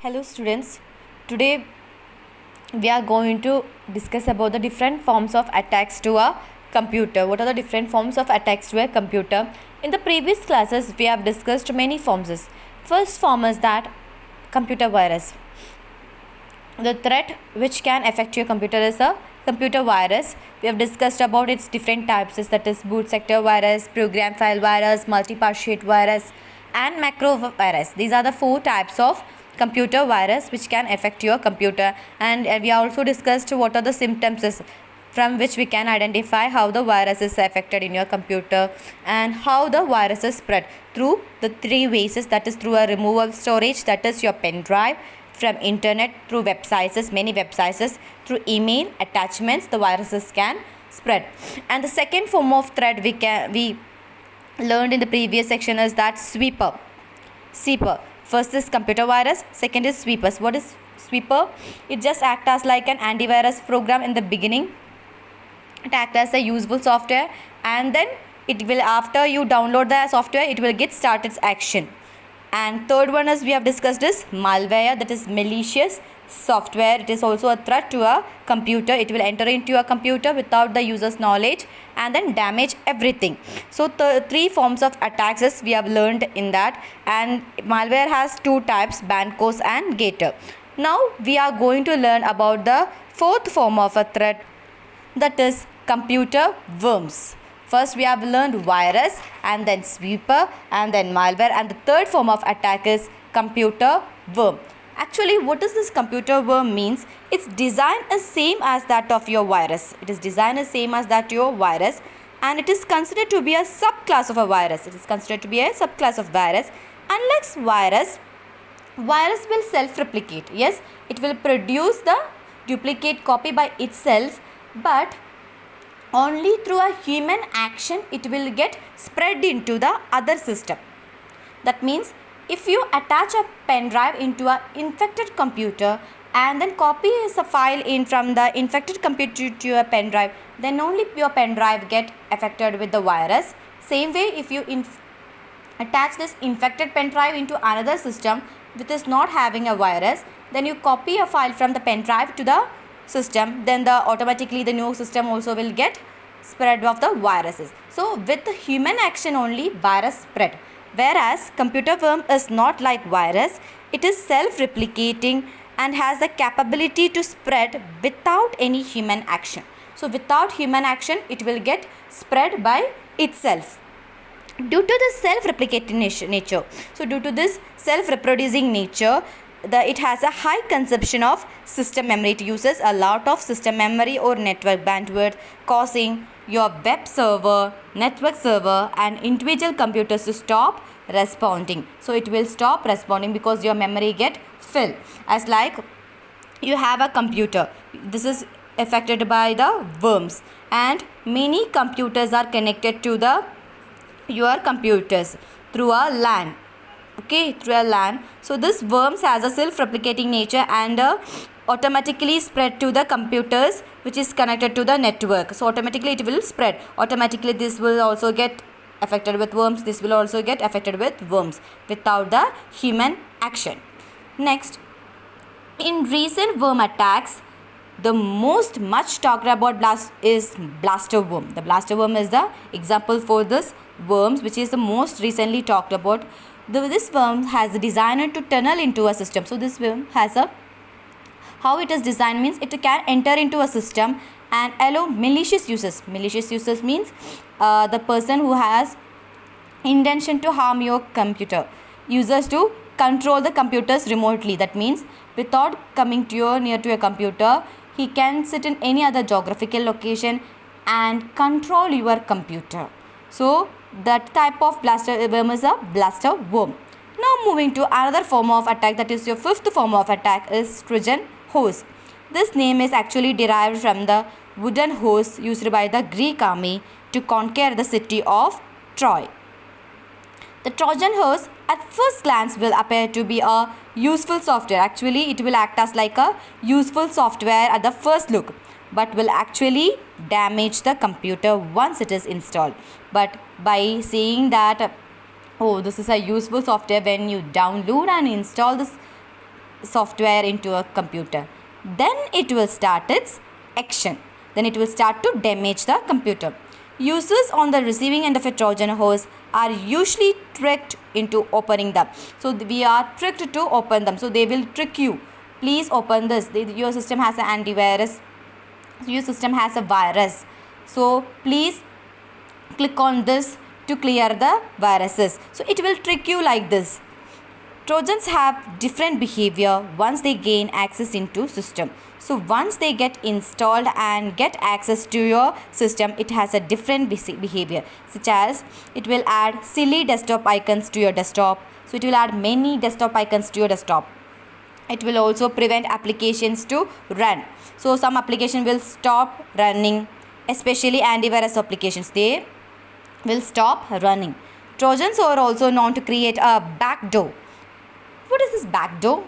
Hello students, today we are going to discuss about the different forms of attacks to a computer. What are the different forms of attacks to a computer? In the previous classes we have discussed many forms. First form is that computer virus. The threat which can affect your computer is a computer virus. We have discussed about its different types, that is boot sector virus, program file virus, multi-partiate virus and macro virus. These are the four types of computer virus which can affect your computer, and we also discussed what are the symptoms from which we can identify how the virus is affected in your computer and how the virus is spread through the three ways, that is through a removable storage, that is your pen drive, from internet, through websites, many websites, through email attachments, the viruses can spread. And the second form of threat we learned in the previous section is that sweeper. First is computer virus, second is sweepers. What is sweeper? It just acts as like an antivirus program in the beginning. It acts as a useful software, and then it will, after you download the software, it will get start its action. And third one is we have discussed is malware, that is malicious software. It is also a threat to a computer. It will enter into a computer without the user's knowledge and then damage everything. So three forms of attacks is we have learned in that, and malware has two types, Bancos and Gator. Now we are going to learn about the fourth form of a threat, that is computer worms. First we have learned virus, and then sweeper, and then malware, and the third form of attack is computer worm. Actually, what does this computer worm means? Its design is same as that of your virus. It is designed as same as that your virus, and it is considered to be a subclass of a virus. It is considered to be a subclass of virus. Unlike virus will self-replicate. Yes, it will produce the duplicate copy by itself, but only through a human action it will get spread into the other system. That means if you attach a pen drive into an infected computer and then copy a file in from the infected computer to your pen drive, then only your pen drive get affected with the virus. Same way, if you attach this infected pen drive into another system which is not having a virus, then you copy a file from the pen drive to the system, then automatically the new system also will get spread of the viruses. So with the human action only virus spread, whereas computer worm is not like virus. It is self-replicating and has the capability to spread without any human action. So without human action it will get spread by itself due to the self-replicating nature. So due to this self-reproducing nature, it has a high consumption of system memory. It uses a lot of system memory or network bandwidth, causing your web server, network server and individual computers to stop responding. So it will stop responding because your memory get filled. As like you have a computer, this is affected by the worms, and many computers are connected to your computers through a LAN. Through a LAN. So this worms has a self-replicating nature and automatically spread to the computers which is connected to the network. So automatically it will spread. Automatically this will also get affected with worms. This will also get affected with worms without the human action. Next, in recent worm attacks, the most much talked about is blaster worm. The blaster worm is the example for this worms which is the most recently talked about. This worm has designed to tunnel into a system. So this worm has how it is designed means it can enter into a system and allow malicious users. Malicious users means the person who has intention to harm your computer. Users to control the computers remotely. That means without coming to near to a computer, he can sit in any other geographical location and control your computer. So that type of blaster worm is a blaster worm. Now moving to another form of attack, that is your fifth form of attack, is Trojan horse. This name is actually derived from the wooden horse used by the Greek army to conquer the city of Troy. The Trojan horse at first glance will appear to be a useful software. Actually it will act as like a useful software at the first look, but will actually damage the computer once it is installed. But by saying that, oh, this is a useful software, when you download and install this software into a computer. Then it will start its action. Then it will start to damage the computer. Users on the receiving end of a Trojan horse are usually tricked into opening them. So we are tricked to open them. So they will trick you. Please open this. Your system has an antivirus. Your system has a virus. So please click on this to clear the viruses. So it will trick you like this. Trojans have different behavior once they gain access into system. So once they get installed and get access to your system, it has a different behavior, such as it will add silly desktop icons to your desktop. So it will add many desktop icons to your desktop. It will also prevent applications to run. So some application will stop running, especially antivirus applications. They will stop running. Trojans are also known to create a backdoor. What is this backdoor?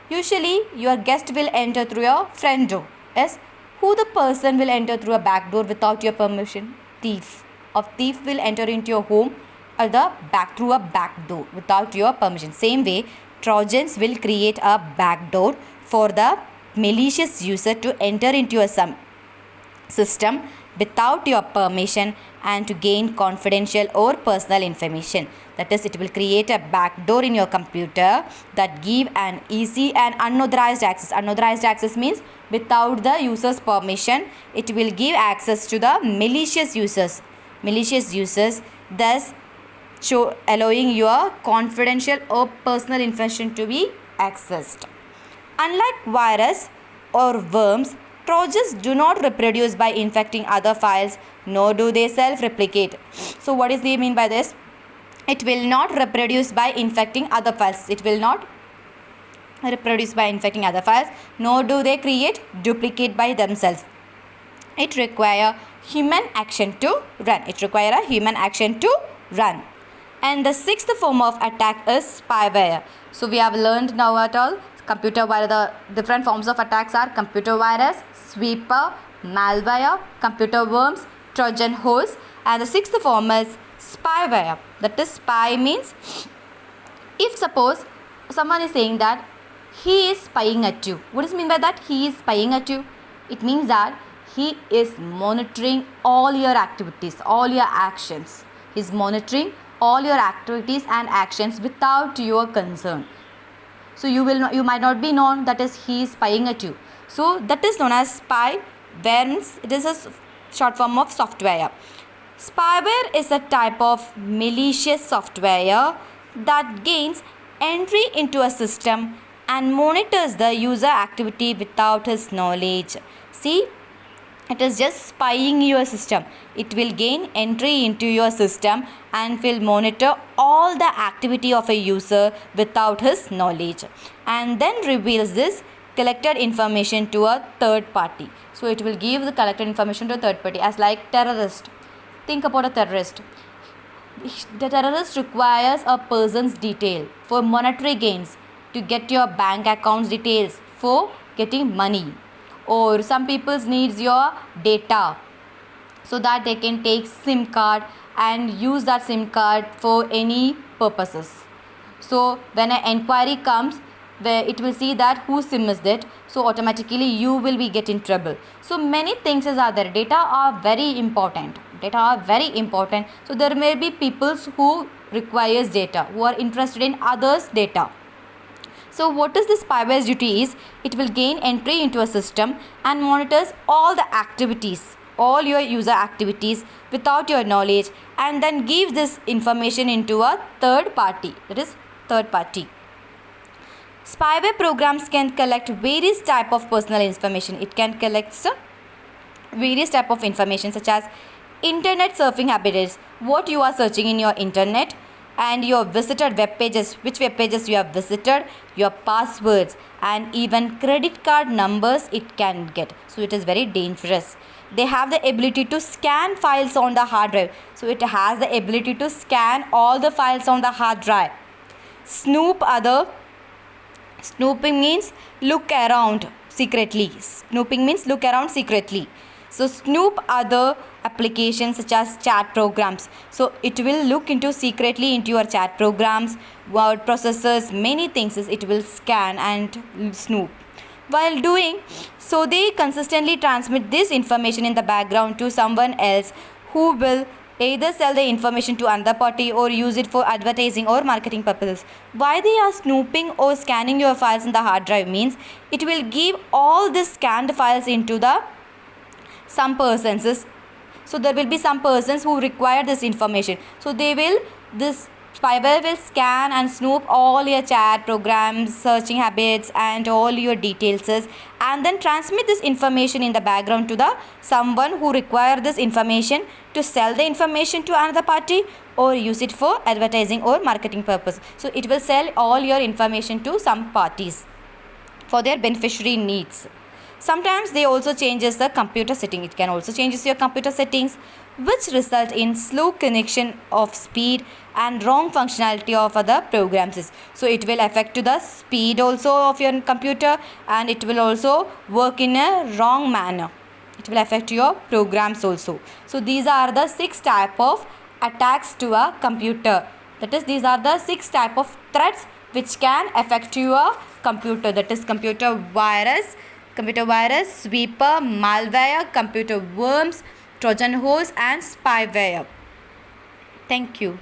Usually your guest will enter through your front door. Yes, who the person will enter through a back door without your permission? Thief. A thief will enter into your home or the back through a back door without your permission. Same way, Trojans will create a back door for the malicious user to enter into your system without your permission and to gain confidential or personal information. That is, it will create a backdoor in your computer that give an easy and unauthorized access. Unauthorized access means without the user's permission. It will give access to the malicious users. Malicious users, thus allowing your confidential or personal information to be accessed. Unlike virus or worms, Trojans do not reproduce by infecting other files, nor do they self-replicate. So what is the mean by this? It will not reproduce by infecting other files. It will not reproduce by infecting other files, nor do they create duplicate by themselves. It require human action to run. It require a human action to run. And the sixth form of attack is spyware. So we have learned now at all computer virus. The different forms of attacks are computer virus, sweeper, malware, computer worms, Trojan horse, and the sixth form is spyware. That is, spy means if suppose someone is saying that he is spying at you. What does it mean by that? He is spying at you. It means that he is monitoring all your activities, all your actions. He is monitoring all your activities and actions without your concern. So you might not be known, that is, he is spying at you. So that is known as spyware. It is a short form of software. Spyware is a type of malicious software that gains entry into a system and monitors the user activity without his knowledge. See, it is just spying your system. It will gain entry into your system and will monitor all the activity of a user without his knowledge, and then reveals this collected information to a third party. So it will give the collected information to a third party, as like terrorist. Think about a terrorist. The terrorist requires a person's detail for monetary gains, to get your bank accounts details for getting money, or some people's needs your data so that they can take SIM card and use that SIM card for any purposes. So when an inquiry comes, where it will see that whose SIM is that, so automatically you will be get in trouble. So many things are there. Data are very important. So there may be people who requires data, who are interested in others' data. So what is the spyware's duty is, it will gain entry into a system and monitors all the activities, all your user activities without your knowledge, and then gives this information into a third party, that is third party. Spyware programs can collect various type of personal information. It can collect various type of information, such as internet surfing habits, what you are searching in your internet, and your visited web pages, which web pages you have visited, your passwords, and even credit card numbers it can get. So it is very dangerous. They have the ability to scan files on the hard drive. So it has the ability to scan all the files on the hard drive. Snooping means look around secretly. So snoop other applications such as chat programs. So it will look into secretly into your chat programs, word processors, many things it will scan and snoop. While doing so, they consistently transmit this information in the background to someone else who will either sell the information to another party or use it for advertising or marketing purposes. Why they are snooping or scanning your files in the hard drive means it will give all the scanned files into the some persons. So there will be some persons who require this information. So this spyware will scan and snoop all your chat programs, searching habits and all your details, and then transmit this information in the background to the someone who require this information to sell the information to another party or use it for advertising or marketing purpose. So it will sell all your information to some parties for their beneficiary needs. Sometimes they also changes the computer setting. It can also changes your computer settings, which result in slow connection of speed and wrong functionality of other programs. So it will affect to the speed also of your computer, and it will also work in a wrong manner. It will affect your programs also. So these are the 6 type of attacks to a computer. That is, these are the 6 type of threats which can affect your computer. That is computer virus, sweeper, malware, computer worms, Trojan horse and spyware. Thank you.